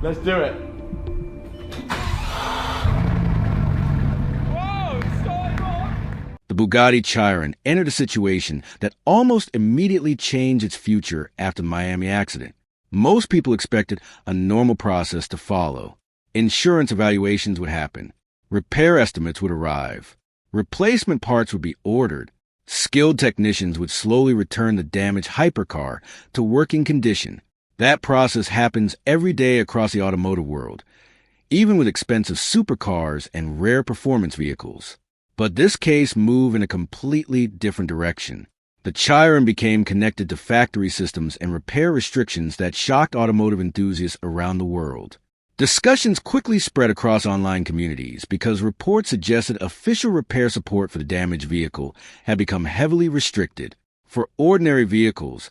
Let's do it. The Bugatti Chiron entered a situation that almost immediately changed its future after the Miami accident. Most people expected a normal process to follow. Insurance evaluations would happen. Repair estimates would arrive. Replacement parts would be ordered. Skilled technicians would slowly return the damaged hypercar to working condition. That process happens every day across the automotive world, even with expensive supercars and rare performance vehicles. But this case moved in a completely different direction. The Chiron became connected to factory systems and repair restrictions that shocked automotive enthusiasts around the world. Discussions quickly spread across online communities because reports suggested official repair support for the damaged vehicle had become heavily restricted. For ordinary vehicles,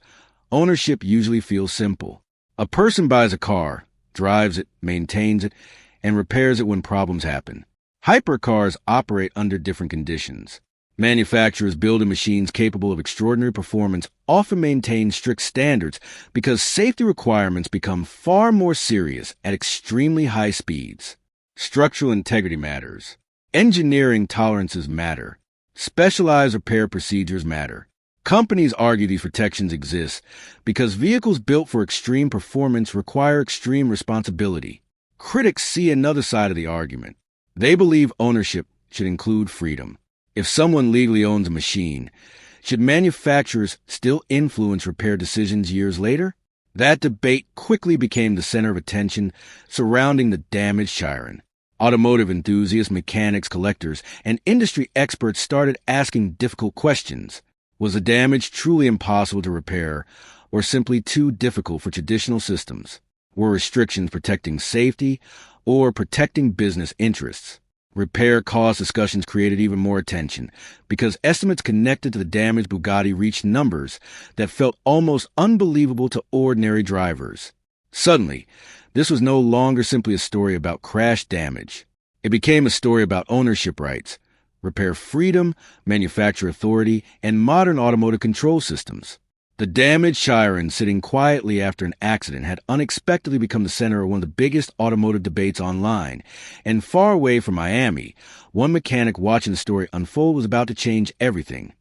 ownership usually feels simple. A person buys a car, drives it, maintains it, and repairs it when problems happen. Hypercars operate under different conditions. Manufacturers building machines capable of extraordinary performance often maintain strict standards because safety requirements become far more serious at extremely high speeds. Structural integrity matters. Engineering tolerances matter. Specialized repair procedures matter. Companies argue these protections exist because vehicles built for extreme performance require extreme responsibility. Critics see another side of the argument. They believe ownership should include freedom. If someone legally owns a machine, should manufacturers still influence repair decisions years later? That debate quickly became the center of attention surrounding the damaged Chiron. Automotive enthusiasts, mechanics, collectors, and industry experts started asking difficult questions. Was the damage truly impossible to repair, or simply too difficult for traditional systems? Were restrictions protecting safety or protecting business interests? Repair cost discussions created even more attention because estimates connected to the damaged Bugatti reached numbers that felt almost unbelievable to ordinary drivers. Suddenly, this was no longer simply a story about crash damage. It became a story about ownership rights, repair freedom, manufacturer authority, and modern automotive control systems. The damaged Chiron, sitting quietly after an accident, had unexpectedly become the center of one of the biggest automotive debates online. And far away from Miami, one mechanic watching the story unfold was about to change everything.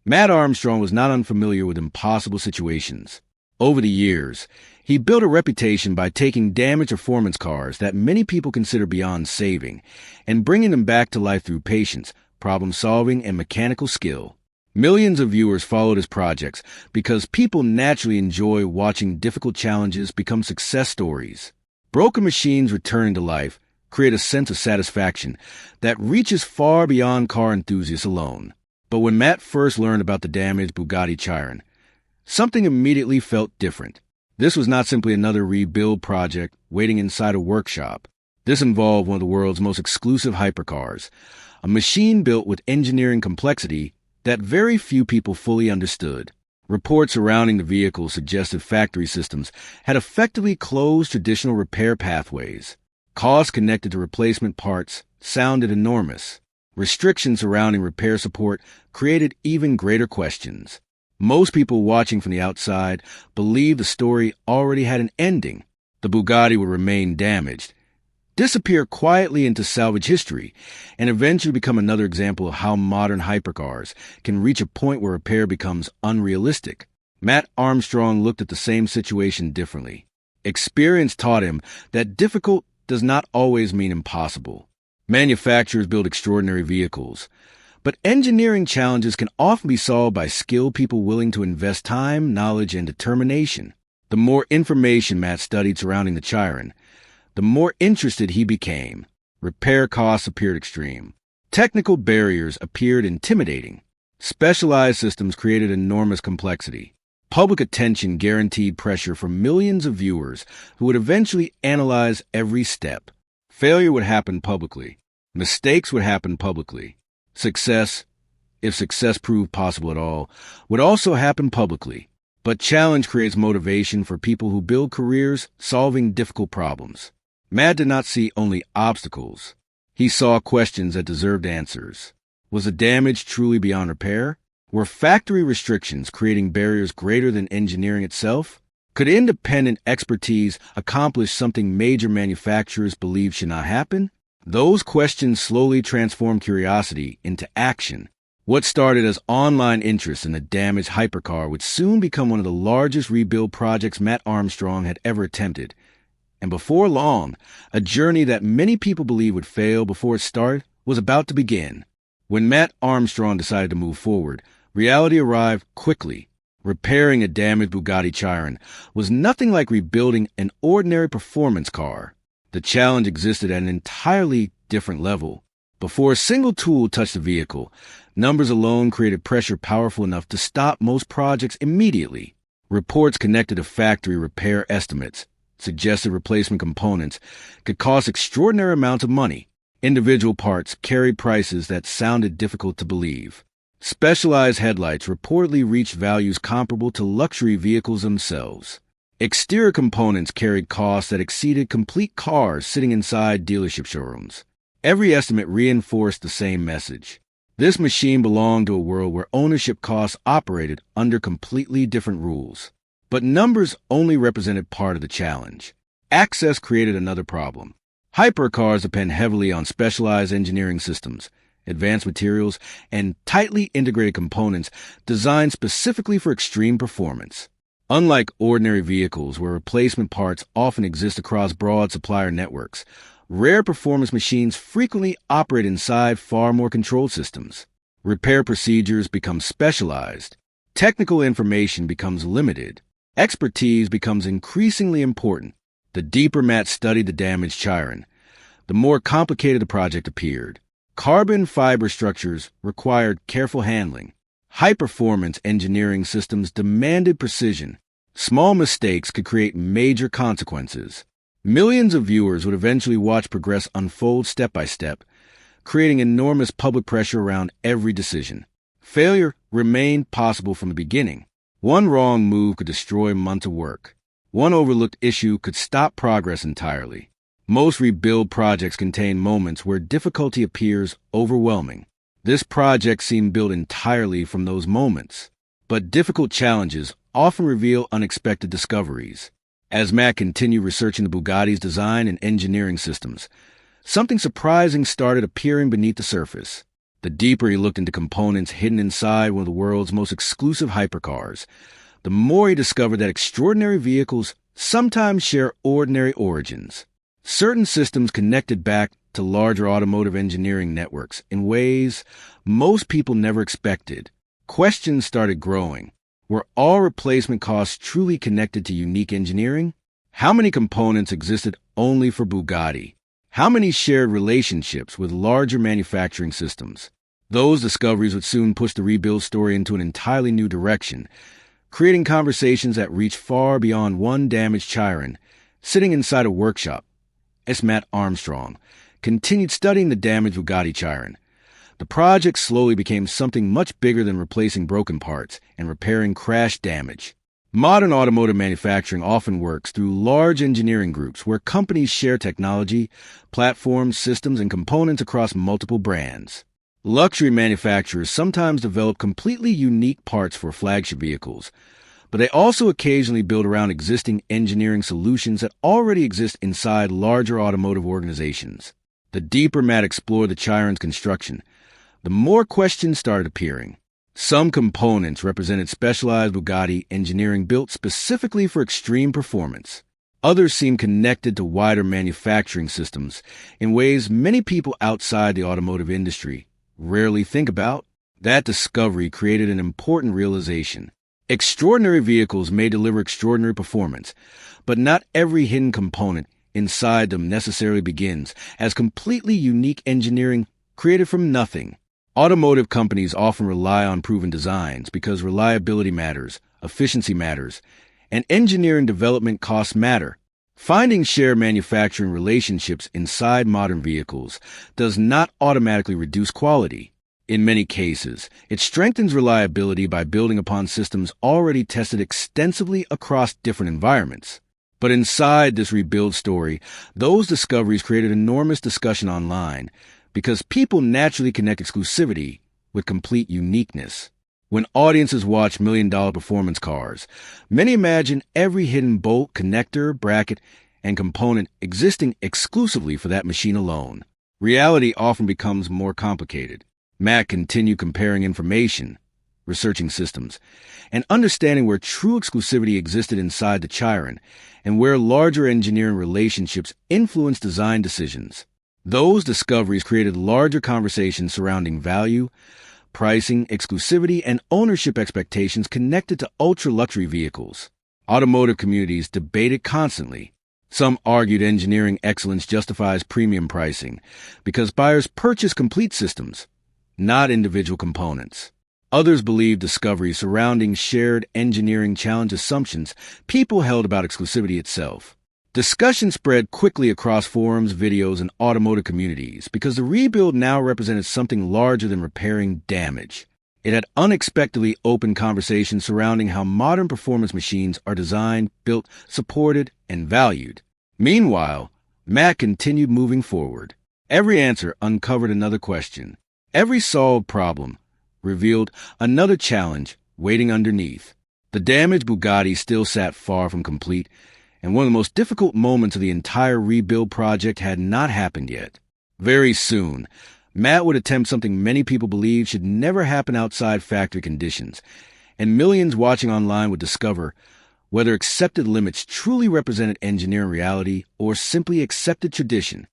Mat Armstrong was not unfamiliar with impossible situations. Over the years, he built a reputation by taking damaged performance cars that many people consider beyond saving and bringing them back to life through patience, problem-solving, and mechanical skill. Millions of viewers followed his projects because people naturally enjoy watching difficult challenges become success stories. Broken machines returning to life create a sense of satisfaction that reaches far beyond car enthusiasts alone. But when Matt first learned about the damaged Bugatti Chiron, something immediately felt different. This was not simply another rebuild project waiting inside a workshop. This involved one of the world's most exclusive hypercars, a machine built with engineering complexity that very few people fully understood. Reports surrounding the vehicle suggested factory systems had effectively closed traditional repair pathways. Costs connected to replacement parts sounded enormous. Restrictions surrounding repair support created even greater questions. Most people watching from the outside believed the story already had an ending. The Bugatti would remain damaged, disappear quietly into salvage history, and eventually become another example of how modern hypercars can reach a point where repair becomes unrealistic. Mat Armstrong looked at the same situation differently. Experience taught him that difficult does not always mean impossible. Manufacturers build extraordinary vehicles, but engineering challenges can often be solved by skilled people willing to invest time, knowledge, and determination. The more information Matt studied surrounding the Chiron, the more interested he became. Repair costs appeared extreme. Technical barriers appeared intimidating. Specialized systems created enormous complexity. Public attention guaranteed pressure from millions of viewers who would eventually analyze every step. Failure would happen publicly. Mistakes would happen publicly. Success, if success proved possible at all, would also happen publicly. But challenge creates motivation for people who build careers solving difficult problems. Matt did not see only obstacles. He saw questions that deserved answers. Was the damage truly beyond repair? Were factory restrictions creating barriers greater than engineering itself? Could independent expertise accomplish something major manufacturers believe should not happen? Those questions slowly transform curiosity into action. What started as online interest in the damaged hypercar would soon become one of the largest rebuild projects Mat Armstrong had ever attempted. And before long, a journey that many people believed would fail before it started was about to begin. When Mat Armstrong decided to move forward, reality arrived quickly. Repairing a damaged Bugatti Chiron was nothing like rebuilding an ordinary performance car. The challenge existed at an entirely different level. Before a single tool touched the vehicle, numbers alone created pressure powerful enough to stop most projects immediately. Reports connected to factory repair estimates suggested replacement components could cost extraordinary amounts of money. Individual parts carried prices that sounded difficult to believe. Specialized headlights reportedly reached values comparable to luxury vehicles themselves. Exterior components carried costs that exceeded complete cars sitting inside dealership showrooms. Every estimate reinforced the same message. This machine belonged to a world where ownership costs operated under completely different rules. But numbers only represented part of the challenge. Access created another problem. Hypercars depend heavily on specialized engineering systems, advanced materials, and tightly integrated components designed specifically for extreme performance. Unlike ordinary vehicles where replacement parts often exist across broad supplier networks, rare performance machines frequently operate inside far more controlled systems. Repair procedures become specialized. Technical information becomes limited. Expertise becomes increasingly important. The deeper Mat studied the damaged Chiron, the more complicated the project appeared. Carbon fiber structures required careful handling. High-performance engineering systems demanded precision. Small mistakes could create major consequences. Millions of viewers would eventually watch progress unfold step by step, creating enormous public pressure around every decision. Failure remained possible from the beginning. One wrong move could destroy months of work. One overlooked issue could stop progress entirely. Most rebuild projects contain moments where difficulty appears overwhelming. This project seemed built entirely from those moments. But difficult challenges often reveal unexpected discoveries. As Mat continued researching the Bugatti's design and engineering systems, something surprising started appearing beneath the surface. The deeper he looked into components hidden inside one of the world's most exclusive hypercars, the more he discovered that extraordinary vehicles sometimes share ordinary origins. Certain systems connected back to larger automotive engineering networks in ways most people never expected. Questions started growing. Were all replacement costs truly connected to unique engineering? How many components existed only for Bugatti? How many shared relationships with larger manufacturing systems? Those discoveries would soon push the rebuild story into an entirely new direction, creating conversations that reached far beyond one damaged Chiron sitting inside a workshop. As Mat Armstrong continued studying the damaged Bugatti Chiron, the project slowly became something much bigger than replacing broken parts and repairing crash damage. Modern automotive manufacturing often works through large engineering groups where companies share technology, platforms, systems, and components across multiple brands. Luxury manufacturers sometimes develop completely unique parts for flagship vehicles, but they also occasionally build around existing engineering solutions that already exist inside larger automotive organizations. The deeper Mat explored the Chiron's construction, the more questions started appearing. Some components represented specialized Bugatti engineering built specifically for extreme performance. Others seemed connected to wider manufacturing systems in ways many people outside the automotive industry rarely think about. That discovery created an important realization. Extraordinary vehicles may deliver extraordinary performance, but not every hidden component inside them necessarily begins as completely unique engineering created from nothing. Automotive companies often rely on proven designs because reliability matters, efficiency matters, and engineering development costs matter. Finding shared manufacturing relationships inside modern vehicles does not automatically reduce quality. In many cases, it strengthens reliability by building upon systems already tested extensively across different environments. But inside this rebuild story, those discoveries created enormous discussion online because people naturally connect exclusivity with complete uniqueness. When audiences watch million-dollar performance cars, many imagine every hidden bolt, connector, bracket, and component existing exclusively for that machine alone. Reality often becomes more complicated. Matt continued comparing information, researching systems, and understanding where true exclusivity existed inside the Chiron and where larger engineering relationships influenced design decisions. Those discoveries created larger conversations surrounding value, pricing, exclusivity, and ownership expectations connected to ultra-luxury vehicles. Automotive communities debated constantly. Some argued engineering excellence justifies premium pricing because buyers purchase complete systems, not individual components. Others believed discoveries surrounding shared engineering challenge assumptions people held about exclusivity itself. Discussion spread quickly across forums, videos, and automotive communities because the rebuild now represented something larger than repairing damage. It had unexpectedly opened conversations surrounding how modern performance machines are designed, built, supported, and valued. Meanwhile, Matt continued moving forward. Every answer uncovered another question. Every solved problem revealed another challenge waiting underneath. The damaged Bugatti still sat far from complete, and one of the most difficult moments of the entire rebuild project had not happened yet. Very soon, Matt would attempt something many people believe should never happen outside factory conditions, and millions watching online would discover whether accepted limits truly represented engineering reality or simply accepted tradition.